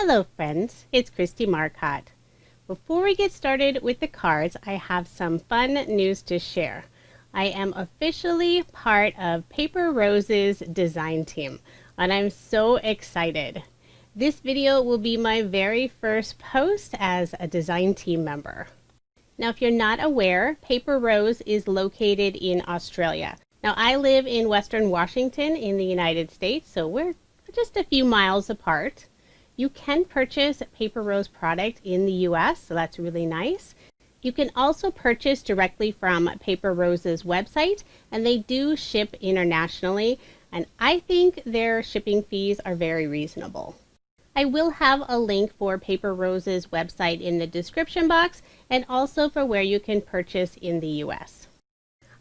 Hello friends, it's Kristie Marcotte. Before we get started with the cards, I have some fun news to share. I am officially part of Paper Rose's design team, and I'm so excited. This video will be my very first post as a design team member. Now, if you're not aware, Paper Rose is located in Australia. Now, I live in Western Washington in the United States, so we're just a few miles apart. You can purchase Paper Rose product in the US, so that's really nice. You can also purchase directly from Paper Rose's website, and they do ship internationally, and I think their shipping fees are very reasonable. I will have a link for Paper Rose's website in the description box, and also for where you can purchase in the US.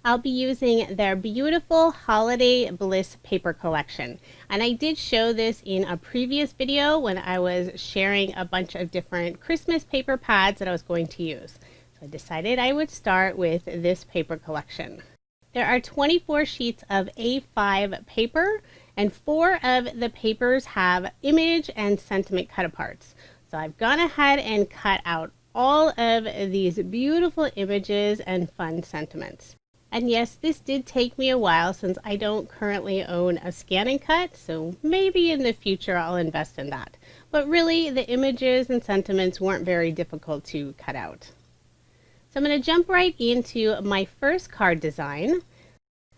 I'll be using their beautiful Holiday Bliss paper collection. And I did show this in a previous video when I was sharing a bunch of different Christmas paper pads that I was going to use. So I decided I would start with this paper collection. There are 24 sheets of A5 paper, and 4 of the papers have image and sentiment cut aparts. So I've gone ahead and cut out all of these beautiful images and fun sentiments. And yes, this did take me a while since I don't currently own a scan and cut, so maybe in the future I'll invest in that. But really, the images and sentiments weren't very difficult to cut out. So I'm going to jump right into my first card design.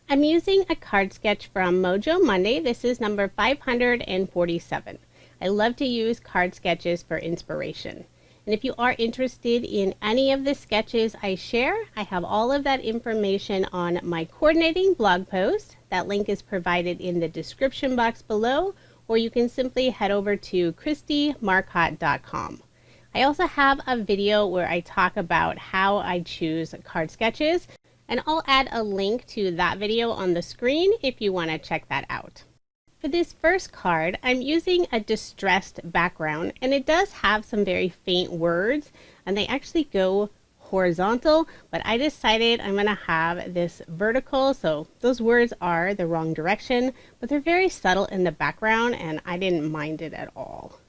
I'm using a card sketch from Mojo Monday. This is number 547. I love to use card sketches for inspiration. And if you are interested in any of the sketches I share, I have all of that information on my coordinating blog post. That link is provided in the description box below, or you can simply head over to KristieMarcotte.com. I also have a video where I talk about how I choose card sketches, and I'll add a link to that video on the screen if you want to check that out. For this first card, I'm using a distressed background, and it does have some very faint words, and they actually go horizontal, but I decided I'm going to have this vertical, so those words are the wrong direction, but they're very subtle in the background, and I didn't mind it at all.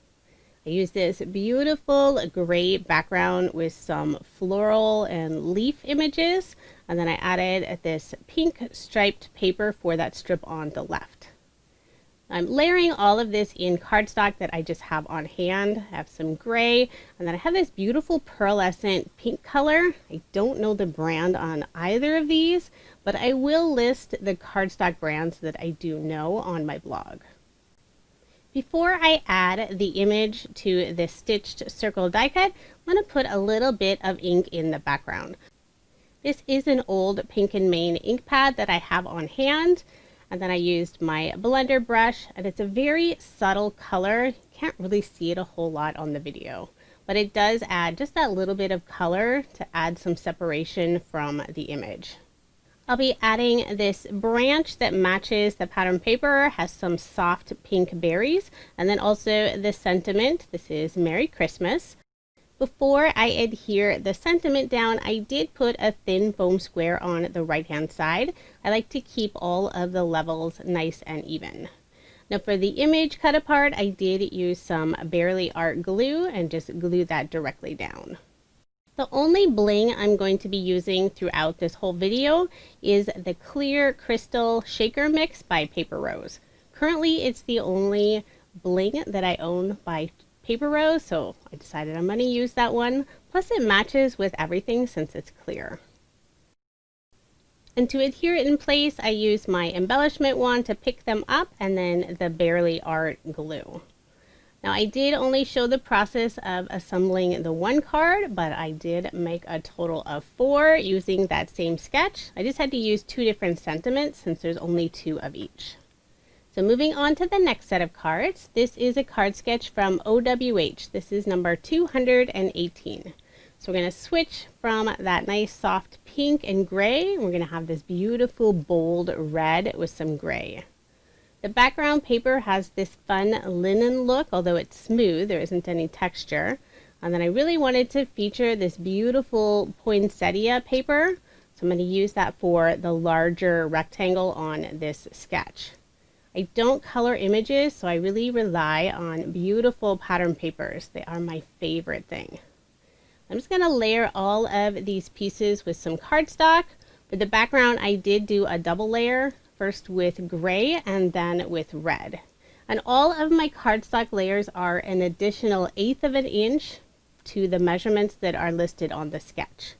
I used this beautiful gray background with some floral and leaf images, and then I added this pink striped paper for that strip on the left. I'm layering all of this in cardstock that I just have on hand. I have some gray, and then I have this beautiful pearlescent pink color. I don't know the brand on either of these, but I will list the cardstock brands that I do know on my blog. Before I add the image to the stitched circle die cut, I'm going to put a little bit of ink in the background. This is an old Pink and Main ink pad that I have on hand. And then I used my blender brush, and it's a very subtle color. You can't really see it a whole lot on the video, but it does add just that little bit of color to add some separation from the image. I'll be adding this branch that matches the pattern paper, has some soft pink berries, and then also the sentiment. This is Merry Christmas. Before I adhere the sentiment down, I did put a thin foam square on the right hand side. I like to keep all of the levels nice and even. Now for the image cut apart, I did use some Barely Art glue and just glue that directly down. The only bling I'm going to be using throughout this whole video is the Clear Crystal Shaker Mix by Paper Rose. Currently, it's the only bling that I own by Paper Rose, so I decided I'm going to use that one. Plus it matches with everything since it's clear. And to adhere it in place, I use my embellishment wand to pick them up, and then the Barely Art glue. Now I did only show the process of assembling the one card, but I did make a total of 4 using that same sketch. I just had to use 2 different sentiments since there's only 2 of each. So moving on to the next set of cards, this is a card sketch from OWH. This is number 218. So we're going to switch from that nice soft pink and gray. We're going to have this beautiful bold red with some gray. The background paper has this fun linen look, although it's smooth, there isn't any texture. And then I really wanted to feature this beautiful poinsettia paper. So I'm going to use that for the larger rectangle on this sketch. I don't color images, so I really rely on beautiful pattern papers. They are my favorite thing. I'm just going to layer all of these pieces with some cardstock. For the background, I did do a double layer, first with gray and then with red. And all of my cardstock layers are an additional 1/8 of an inch to the measurements that are listed on the sketch.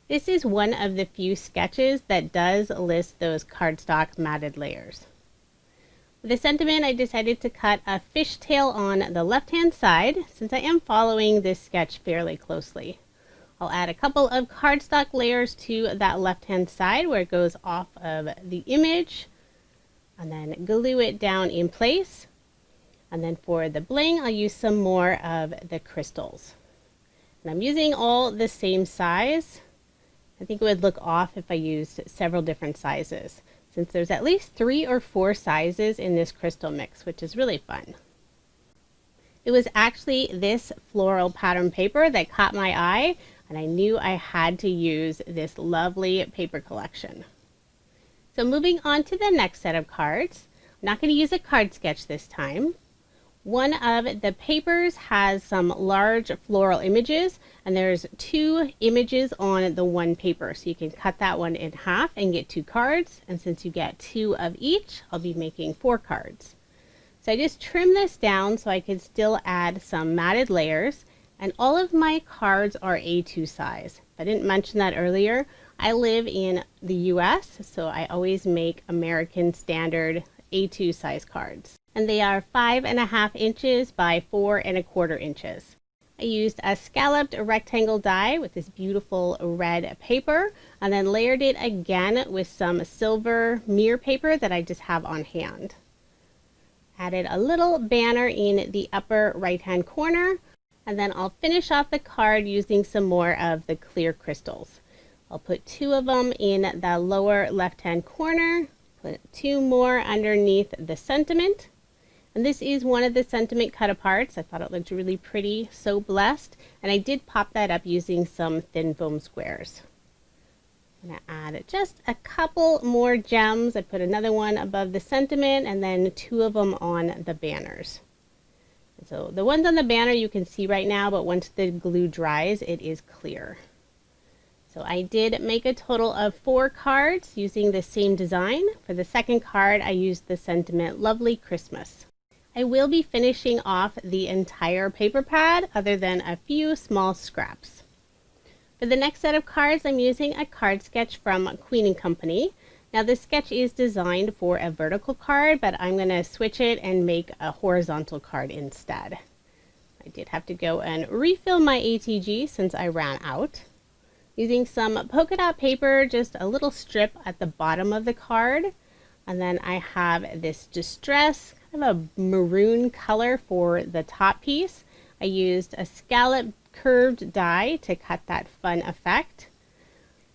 This is one of the few sketches that does list those cardstock matted layers. For the sentiment, I decided to cut a fishtail on the left-hand side since I am following this sketch fairly closely. I'll add a couple of cardstock layers to that left-hand side where it goes off of the image and then glue it down in place. And then for the bling, I'll use some more of the crystals. And I'm using all the same size. I think it would look off if I used several different sizes, since there's at least 3 or 4 sizes in this crystal mix, which is really fun. It was actually this floral pattern paper that caught my eye, and I knew I had to use this lovely paper collection. So moving on to the next set of cards, I'm not going to use a card sketch this time. One of the papers has some large floral images, and there's 2 images on the one paper, so you can cut that one in half and get 2 cards, and since you get 2 of each, I'll be making 4 cards. So I just trim this down so I can still add some matted layers, and all of my cards are A2 size. I didn't mention that earlier. I live in the US, so I always make American standard A2 size cards. And they are 5.5 inches by 4.25 inches. I used a scalloped rectangle die with this beautiful red paper, and then layered it again with some silver mirror paper that I just have on hand. Added a little banner in the upper right hand corner, and then I'll finish off the card using some more of the clear crystals. I'll put 2 of them in the lower left hand corner, put 2 more underneath the sentiment. And this is one of the sentiment cut aparts. I thought it looked really pretty, so blessed. And I did pop that up using some thin foam squares. I'm going to add just a couple more gems. I put another one above the sentiment and then 2 of them on the banners. And so the ones on the banner you can see right now, but once the glue dries, it is clear. So I did make a total of 4 cards using the same design. For the second card, I used the sentiment Lovely Christmas. I will be finishing off the entire paper pad other than a few small scraps. For the next set of cards, I'm using a card sketch from Queen & Company. Now this sketch is designed for a vertical card, but I'm going to switch it and make a horizontal card instead. I did have to go and refill my ATG since I ran out. Using some polka dot paper, just a little strip at the bottom of the card. And then I have this distress, kind of a maroon color for the top piece. I used a scallop curved die to cut that fun effect.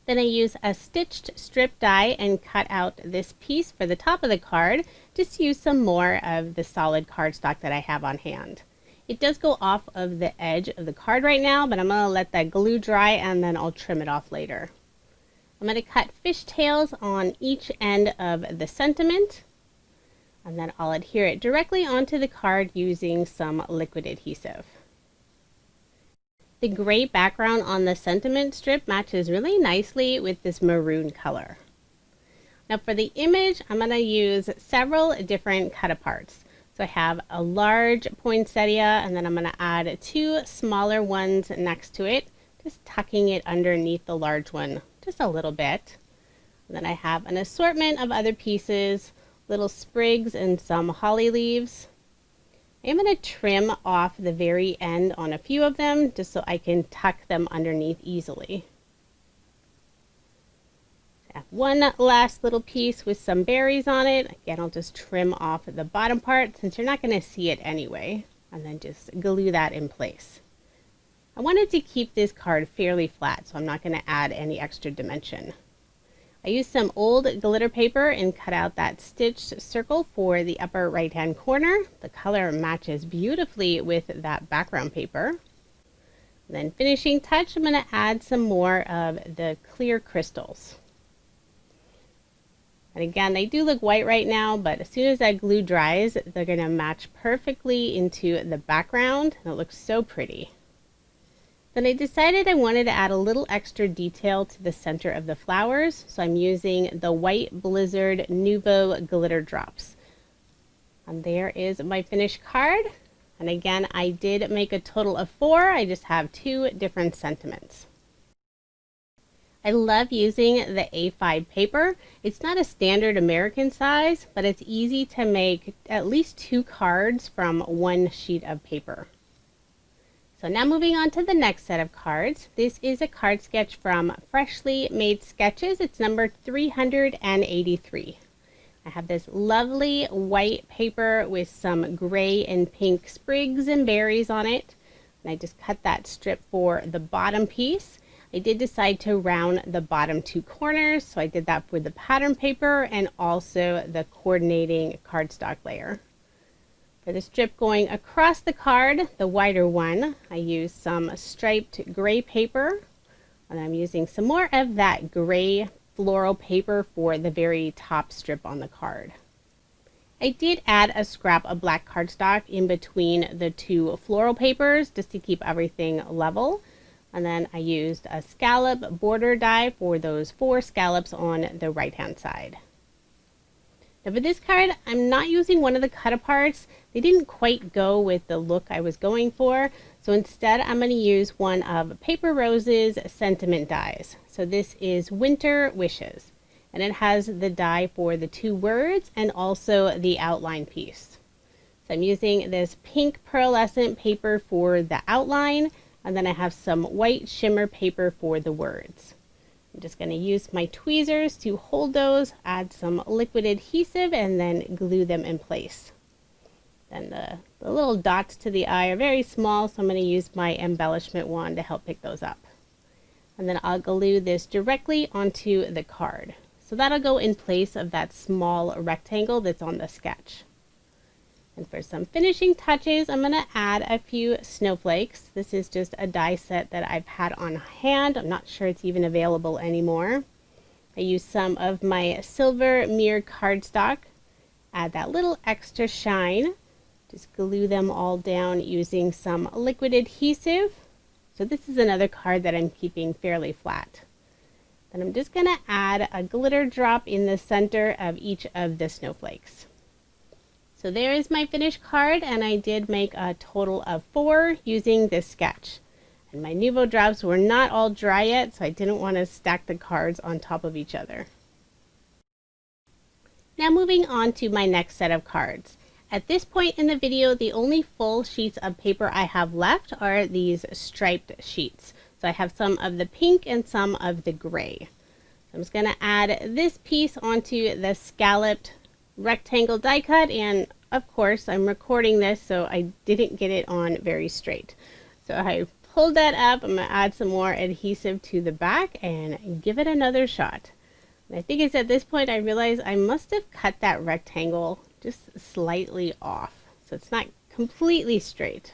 Then I use a stitched strip die and cut out this piece for the top of the card. Just use some more of the solid cardstock that I have on hand. It does go off of the edge of the card right now, but I'm going to let that glue dry and then I'll trim it off later. I'm going to cut fishtails on each end of the sentiment, and then I'll adhere it directly onto the card using some liquid adhesive. The gray background on the sentiment strip matches really nicely with this maroon color. Now for the image, I'm going to use several different cut aparts. So I have a large poinsettia, and then I'm going to add 2 smaller ones next to it, just tucking it underneath the large one just a little bit. And then I have an assortment of other pieces, little sprigs and some holly leaves. I'm going to trim off the very end on a few of them just so I can tuck them underneath easily. I have one last little piece with some berries on it. Again, I'll just trim off the bottom part since you're not going to see it anyway, and then just glue that in place. I wanted to keep this card fairly flat, so I'm not going to add any extra dimension. I used some old glitter paper and cut out that stitched circle for the upper right hand corner. The color matches beautifully with that background paper. And then finishing touch, I'm going to add some more of the clear crystals. And again, they do look white right now, but as soon as that glue dries, they're going to match perfectly into the background. And it looks so pretty. Then I decided I wanted to add a little extra detail to the center of the flowers, so I'm using the White Blizzard Nuvo glitter drops. And there is my finished card. And again, I did make a total of 4. I just have 2 different sentiments. I love using the A5 paper. It's not a standard American size, but it's easy to make at least 2 cards from 1 sheet of paper. So now moving on to the next set of cards. This is a card sketch from Freshly Made Sketches. It's number 383. I have this lovely white paper with some gray and pink sprigs and berries on it. And I just cut that strip for the bottom piece. I did decide to round the bottom 2 corners, so I did that for the pattern paper and also the coordinating cardstock layer. For the strip going across the card, the wider one, I used some striped gray paper, and I'm using some more of that gray floral paper for the very top strip on the card. I did add a scrap of black cardstock in between the 2 floral papers just to keep everything level. And then I used a scallop border die for those 4 scallops on the right hand side. Now for this card, I'm not using one of the cut-aparts. They didn't quite go with the look I was going for. So instead, I'm going to use one of Paper Rose's sentiment dies. So this is Winter Wishes. And it has the die for the 2 words and also the outline piece. So I'm using this pink pearlescent paper for the outline. And then I have some white shimmer paper for the words. I'm just going to use my tweezers to hold those, add some liquid adhesive, and then glue them in place. Then the little dots to the eye are very small, so I'm going to use my embellishment wand to help pick those up. And then I'll glue this directly onto the card. So that'll go in place of that small rectangle that's on the sketch. And for some finishing touches, I'm going to add a few snowflakes. This is just a die set that I've had on hand. I'm not sure it's even available anymore. I used some of my silver mirrored cardstock. Add that little extra shine. Just glue them all down using some liquid adhesive. So this is another card that I'm keeping fairly flat. Then I'm just going to add a glitter drop in the center of each of the snowflakes. So there is my finished card, and I did make a total of 4 using this sketch. And my Nuvo drops were not all dry yet, so I didn't want to stack the cards on top of each other. Now moving on to my next set of cards. At this point in the video, the only full sheets of paper I have left are these striped sheets. So I have some of the pink and some of the gray. I'm just going to add this piece onto the scalloped rectangle die cut, and of course I'm recording this so I didn't get it on very straight. So I pulled that up. I'm going to add some more adhesive to the back and give it another shot. And I think it's at this point I realized I must have cut that rectangle just slightly off, so it's not completely straight.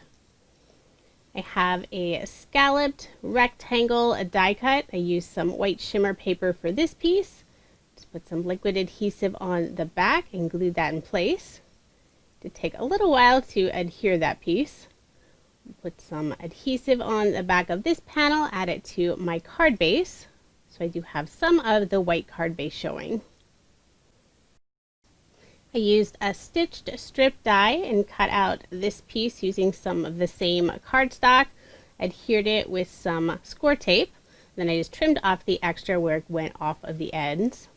I have a scalloped rectangle die cut. I used some white shimmer paper for this piece. Put some liquid adhesive on the back and glue that in place. It did take a little while to adhere that piece. Put some adhesive on the back of this panel, add it to my card base. So I do have some of the white card base showing. I used a stitched strip die and cut out this piece using some of the same cardstock, adhered it with some Scor-Tape. Then I just trimmed off the extra where it went off of the ends.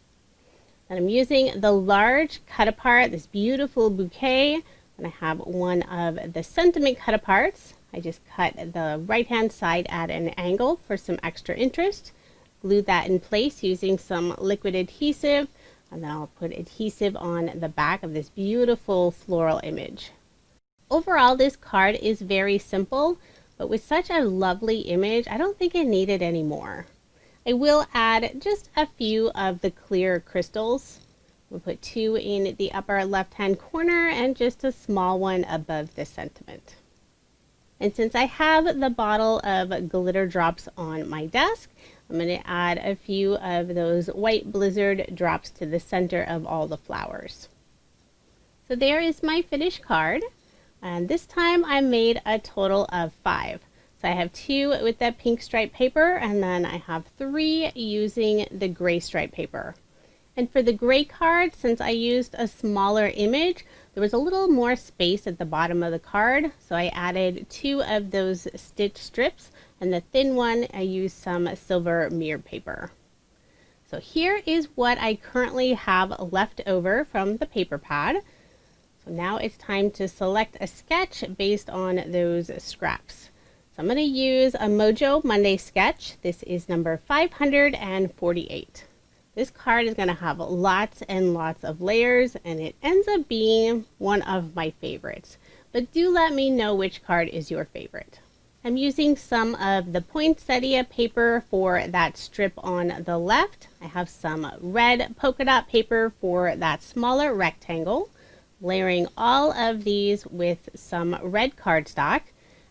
And I'm using the large cut apart, this beautiful bouquet, and I have one of the sentiment cut aparts. I just cut the right hand side at an angle for some extra interest, glue that in place using some liquid adhesive, and then I'll put adhesive on the back of this beautiful floral image. Overall, this card is very simple, but with such a lovely image, I don't think it needed any more. I will add just a few of the clear crystals. We'll put 2 in the upper left-hand corner and just a small one above the sentiment. And since I have the bottle of glitter drops on my desk, I'm going to add a few of those white blizzard drops to the center of all the flowers. So there is my finished card, and this time I made a total of 5. So I have 2 with that pink stripe paper, and then I have 3 using the gray stripe paper. And for the gray card, since I used a smaller image, there was a little more space at the bottom of the card, so I added 2 of those stitch strips, and the thin one I used some silver mirror paper. So here is what I currently have left over from the paper pad. So now it's time to select a sketch based on those scraps. So I'm going to use a Mojo Monday sketch. This is number 548. This card is going to have lots and lots of layers, and it ends up being one of my favorites. But do let me know which card is your favorite. I'm using some of the poinsettia paper for that strip on the left. I have some red polka dot paper for that smaller rectangle. Layering all of these with some red cardstock.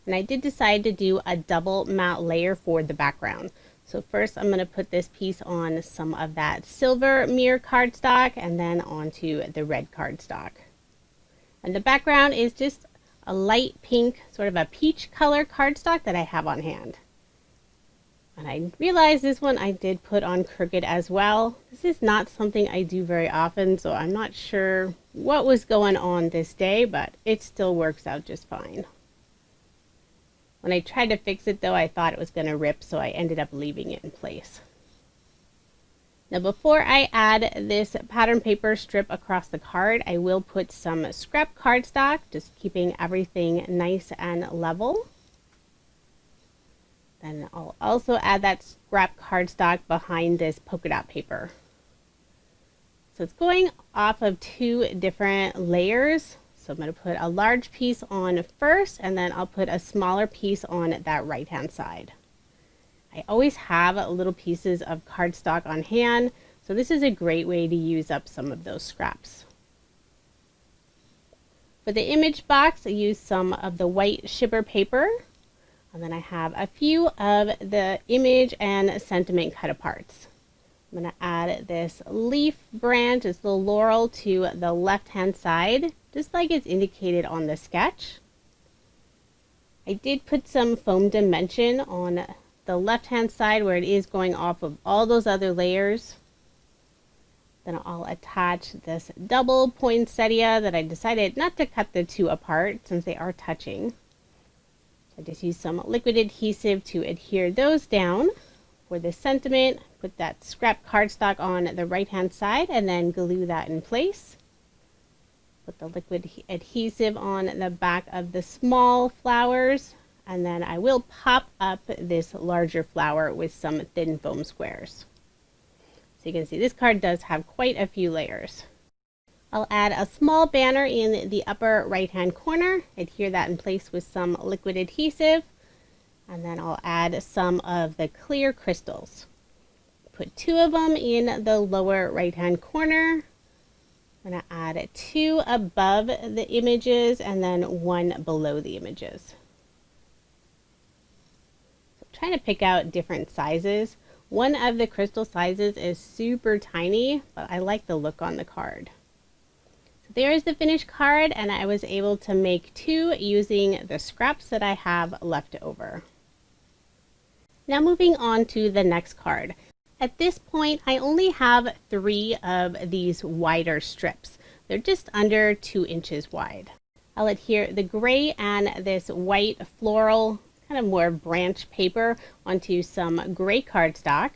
And I did decide to do a double matte layer for the background. So first I'm going to put this piece on some of that silver mirror cardstock and then onto the red cardstock. And the background is just a light pink, sort of a peach color cardstock that I have on hand. And I realized this one I did put on crooked as well. This is not something I do very often, so I'm not sure what was going on this day, but it still works out just fine. When I tried to fix it though, I thought it was going to rip, so I ended up leaving it in place. Now before I add this pattern paper strip across the card, I will put some scrap cardstock, just keeping everything nice and level. Then I'll also add that scrap cardstock behind this polka dot paper. So it's going off of 2 different layers. So I'm going to put a large piece on first, and then I'll put a smaller piece on that right hand side. I always have little pieces of cardstock on hand, so this is a great way to use up some of those scraps. For the image box, I used some of the white Shimmer paper, and then I have a few of the image and sentiment cut aparts. I'm going to add this leaf branch, this little laurel, to the left hand side, just like it's indicated on the sketch. I did put some foam dimension on the left hand side where it is going off of all those other layers. Then I'll attach this double poinsettia that I decided not to cut the 2 apart since they are touching. So I just use some liquid adhesive to adhere those down. For the sentiment, put that scrap cardstock on the right hand side and then glue that in place. Put the liquid adhesive on the back of the small flowers, and then I will pop up this larger flower with some thin foam squares. So you can see this card does have quite a few layers. I'll add a small banner in the upper right hand corner, adhere that in place with some liquid adhesive, and then I'll add some of the clear crystals. Put 2 of them in the lower right hand corner. I'm going to add 2 above the images and then 1 below the images. So I'm trying to pick out different sizes. One of the crystal sizes is super tiny, but I like the look on the card. So there is the finished card, and I was able to make 2 using the scraps that I have left over. Now moving on to the next card. At this point, I only have 3 of these wider strips. They're just under 2 inches wide. I'll adhere the gray and this white floral, kind of more branch paper onto some gray cardstock.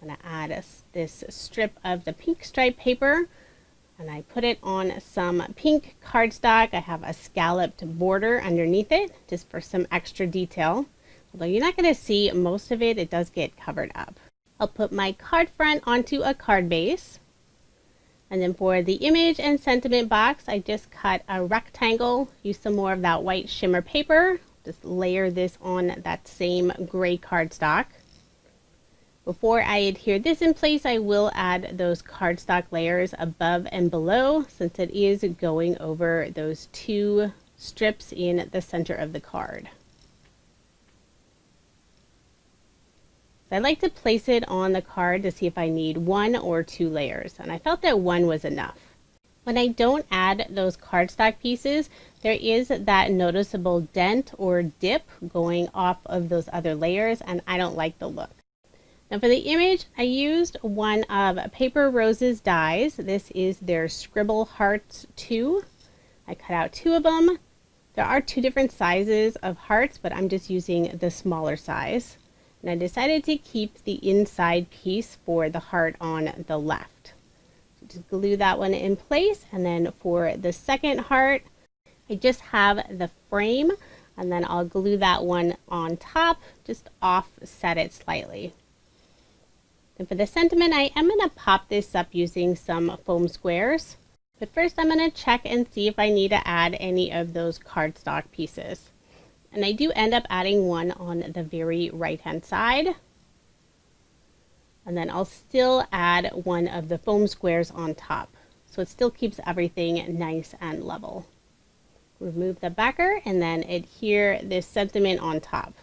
I'm going to add this strip of the pink stripe paper, and I put it on some pink cardstock. I have a scalloped border underneath it, just for some extra detail. Although you're not going to see most of it, it does get covered up. I'll put my card front onto a card base. And then for the image and sentiment box, I just cut a rectangle, use some more of that white shimmer paper, just layer this on that same gray cardstock. Before I adhere this in place, I will add those cardstock layers above and below, since it is going over those 2 strips in the center of the card. So I like to place it on the card to see if I need 1 or 2 layers, and I felt that 1 was enough. When I don't add those cardstock pieces, there is that noticeable dent or dip going off of those other layers, and I don't like the look. Now for the image, I used one of Paper Rose's dies. This is their Scribble Hearts 2. I cut out 2 of them. There are 2 different sizes of hearts, but I'm just using the smaller size. And I decided to keep the inside piece for the heart on the left. So just glue that one in place, and then for the second heart, I just have the frame, and then I'll glue that one on top, just offset it slightly. And for the sentiment, I am going to pop this up using some foam squares. But first I'm going to check and see if I need to add any of those cardstock pieces. And I do end up adding one on the very right hand side. And then I'll still add one of the foam squares on top. So it still keeps everything nice and level. Remove the backer and then adhere this sentiment on top.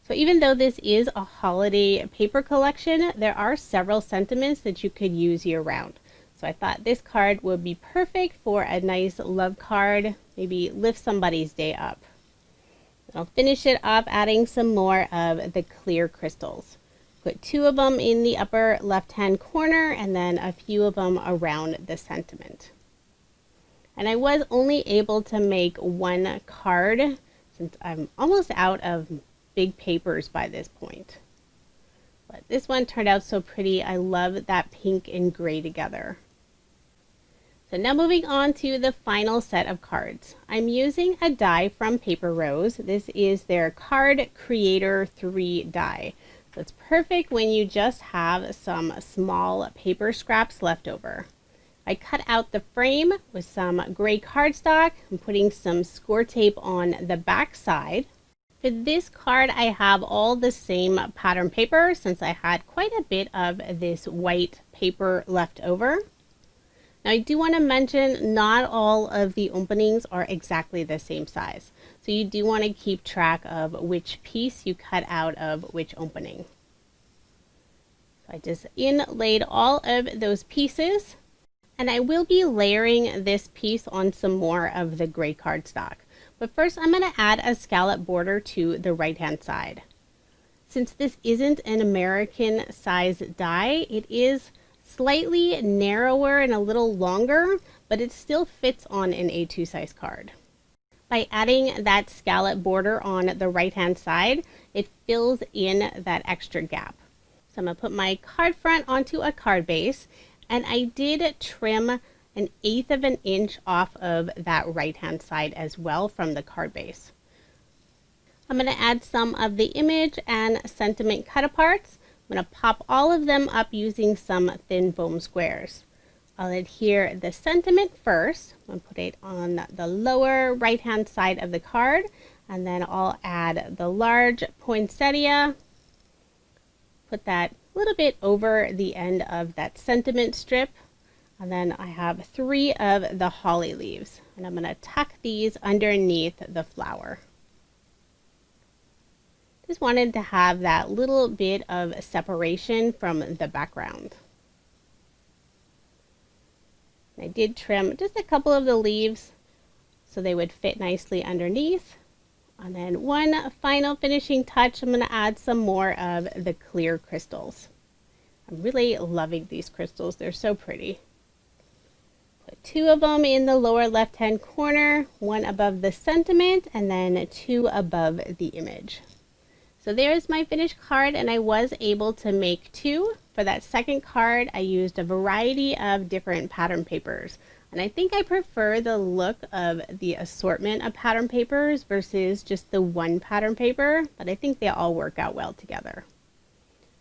So even though this is a holiday paper collection, there are several sentiments that you could use year round. So I thought this card would be perfect for a nice love card, maybe lift somebody's day up. I'll finish it up adding some more of the clear crystals. Put 2 of them in the upper left hand corner and then a few of them around the sentiment. And I was only able to make 1 card since I'm almost out of big papers by this point. But this one turned out so pretty. I love that pink and gray together. So now moving on to the final set of cards. I'm using a die from Paper Rose. This is their Card Creator 3 die. So it's perfect when you just have some small paper scraps left over. I cut out the frame with some gray cardstock. I'm putting some Scor-Tape on the back side. For this card, I have all the same pattern paper since I had quite a bit of this white paper left over. Now I do want to mention not all of the openings are exactly the same size. So you do want to keep track of which piece you cut out of which opening. So I just inlaid all of those pieces, and I will be layering this piece on some more of the gray cardstock. But first I'm going to add a scallop border to the right hand side. Since this isn't an American size die, it is slightly narrower and a little longer, but it still fits on an A2 size card. By adding that scallop border on the right hand side, it fills in that extra gap. So I'm going to put my card front onto a card base, and I did trim 1/8 of an inch off of that right hand side as well from the card base. I'm going to add some of the image and sentiment cut aparts. I'm going to pop all of them up using some thin foam squares. I'll adhere the sentiment first. I'm going to put it on the lower right hand side of the card, and then I'll add the large poinsettia. Put that a little bit over the end of that sentiment strip. And then I have 3 of the holly leaves, and I'm going to tuck these underneath the flower. Just wanted to have that little bit of separation from the background. I did trim just a couple of the leaves so they would fit nicely underneath. And then one final finishing touch, I'm going to add some more of the clear crystals. I'm really loving these crystals. They're so pretty. Put 2 of them in the lower left hand corner, 1 above the sentiment, and then 2 above the image. So there's my finished card, and I was able to make 2. For that second card, I used a variety of different pattern papers. And I think I prefer the look of the assortment of pattern papers versus just the one pattern paper, but I think they all work out well together.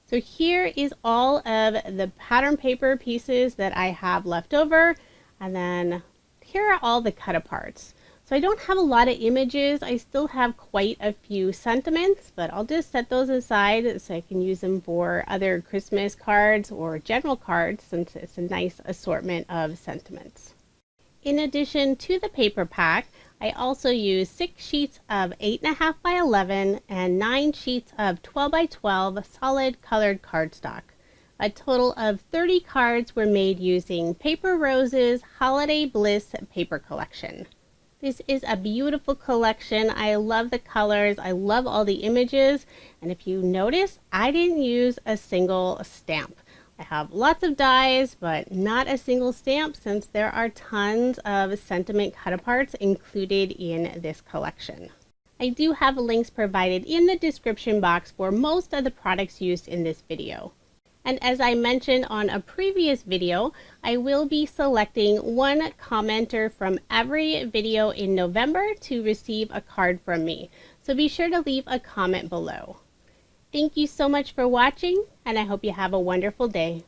So here is all of the pattern paper pieces that I have left over, and then here are all the cut aparts. So I don't have a lot of images. I still have quite a few sentiments, but I'll just set those aside so I can use them for other Christmas cards or general cards, since it's a nice assortment of sentiments. In addition to the paper pack, I also used 6 sheets of 8.5 by 11 and 9 sheets of 12 by 12 solid colored cardstock. A total of 30 cards were made using Paper Rose's Holiday Bliss paper collection. This is a beautiful collection. I love the colors. I love all the images. And if you notice, I didn't use a single stamp. I have lots of dies, but not a single stamp since there are tons of sentiment cut-aparts included in this collection. I do have links provided in the description box for most of the products used in this video. And as I mentioned on a previous video, I will be selecting one commenter from every video in November to receive a card from me. So be sure to leave a comment below. Thank you so much for watching, and I hope you have a wonderful day.